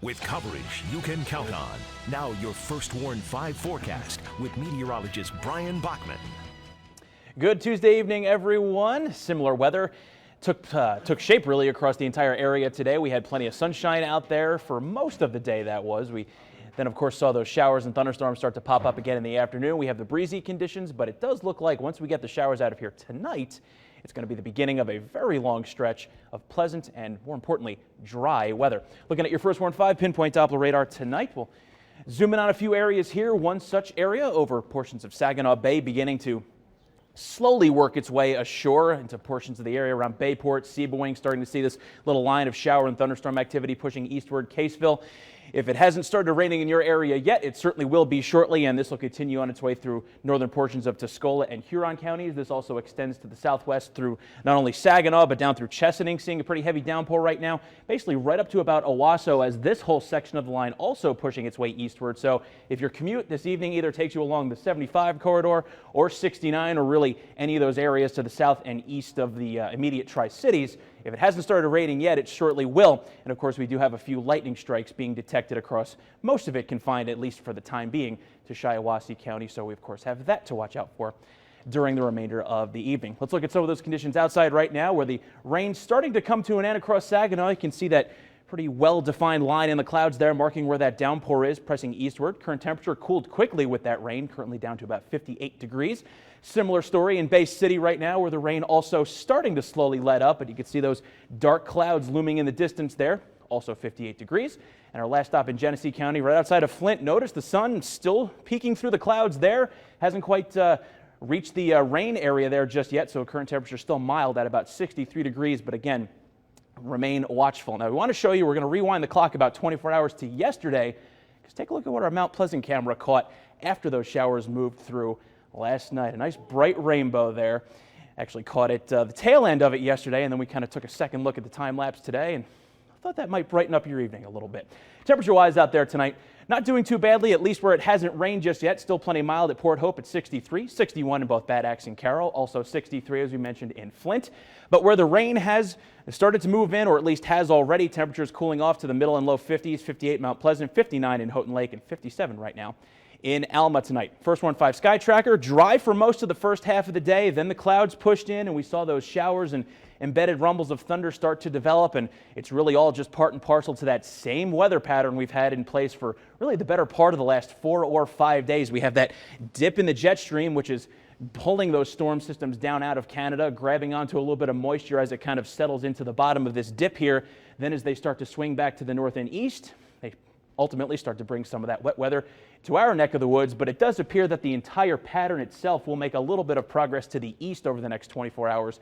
With coverage you can count on. Now your First Warn 5 forecast with meteorologist Bryan Bachman. Good Tuesday evening, everyone. Similar weather took shape really across the entire area today. We had plenty of sunshine out there for most of the day. We then of course saw those showers and thunderstorms start to pop up again in the afternoon. We have the breezy conditions, but it does look like once we get the showers out of here tonight, it's going to be the beginning of a very long stretch of pleasant and, more importantly, dry weather. Looking at your First Warn 5 pinpoint Doppler radar tonight, we'll zoom in on a few areas here. One such area over portions of Saginaw Bay beginning to slowly work its way ashore into portions of the area around Bayport, Seaboing, starting to see this little line of shower and thunderstorm activity pushing eastward. Caseville. If it hasn't started raining in your area yet, it certainly will be shortly, and this will continue on its way through northern portions of Tuscola and Huron counties. This also extends to the southwest through not only Saginaw, but down through Chesaning, seeing a pretty heavy downpour right now, basically right up to about Owasso, as this whole section of the line also pushing its way eastward. So if your commute this evening either takes you along the 75 corridor or 69, or really any of those areas to the south and east of the immediate Tri-Cities, if it hasn't started raining yet, it shortly will. And of course, we do have a few lightning strikes being detected across most of it, confined, at least for the time being, to Shiawassee County. So we, of course, have that to watch out for during the remainder of the evening. Let's look at some of those conditions outside right now, where the rain's starting to come to an end across Saginaw. You can see that pretty well-defined line in the clouds there, marking where that downpour is, pressing eastward. Current temperature cooled quickly with that rain, currently down to about 58 degrees. Similar story in Bay City right now, where the rain also starting to slowly let up, but you can see those dark clouds looming in the distance there, also 58 degrees. And our last stop in Genesee County, right outside of Flint, notice the sun still peeking through the clouds there. Hasn't quite reached the rain area there just yet, so current temperature still mild at about 63 degrees, but again, remain watchful. Now we want to show you, we're going to rewind the clock about 24 hours to yesterday, because take a look at what our Mount Pleasant camera caught after those showers moved through last night. A nice bright rainbow there. Actually caught it the tail end of it yesterday, and then we kind of took a second look at the time lapse today, and I thought that might brighten up your evening a little bit. Temperature wise out there tonight, not doing too badly, at least where it hasn't rained just yet. Still plenty mild at Port Hope at 63, 61 in both Bad Axe and Carroll, also 63 as we mentioned in Flint. But where the rain has started to move in, or at least has already, temperatures cooling off to the middle and low 50s, 58 Mount Pleasant, 59 in Houghton Lake, and 57 right now in Alma tonight. First Warn 5 sky tracker, dry for most of the first half of the day, then the clouds pushed in and we saw those showers and embedded rumbles of thunder start to develop, and it's really all just part and parcel to that same weather pattern we've had in place for really the better part of the last 4 or 5 days. We have that dip in the jet stream, which is pulling those storm systems down out of Canada, grabbing onto a little bit of moisture as it kind of settles into the bottom of this dip here. Then as they start to swing back to the north and east, they ultimately start to bring some of that wet weather to our neck of the woods, but it does appear that the entire pattern itself will make a little bit of progress to the east over the next 24 hours.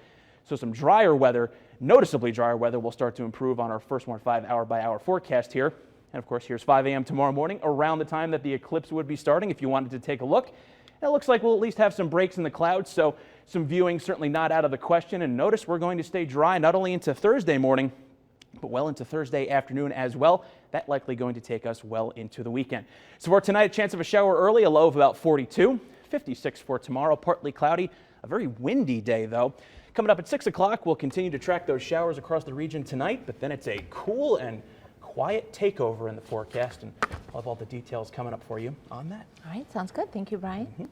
So some drier weather, noticeably drier weather, will start to improve on our First Warn 5 hour-by-hour forecast here. And of course, here's 5 a.m. tomorrow morning, around the time that the eclipse would be starting, if you wanted to take a look. And it looks like we'll at least have some breaks in the clouds, so some viewing certainly not out of the question. And notice we're going to stay dry not only into Thursday morning, but well into Thursday afternoon as well. That likely going to take us well into the weekend. So for tonight, a chance of a shower early, a low of about 42, 56 for tomorrow, partly cloudy, a very windy day though. Coming up at 6 o'clock, we'll continue to track those showers across the region tonight, but then it's a cool and quiet takeover in the forecast, and I'll have all the details coming up for you on that. All right, sounds good. Thank you, Brian.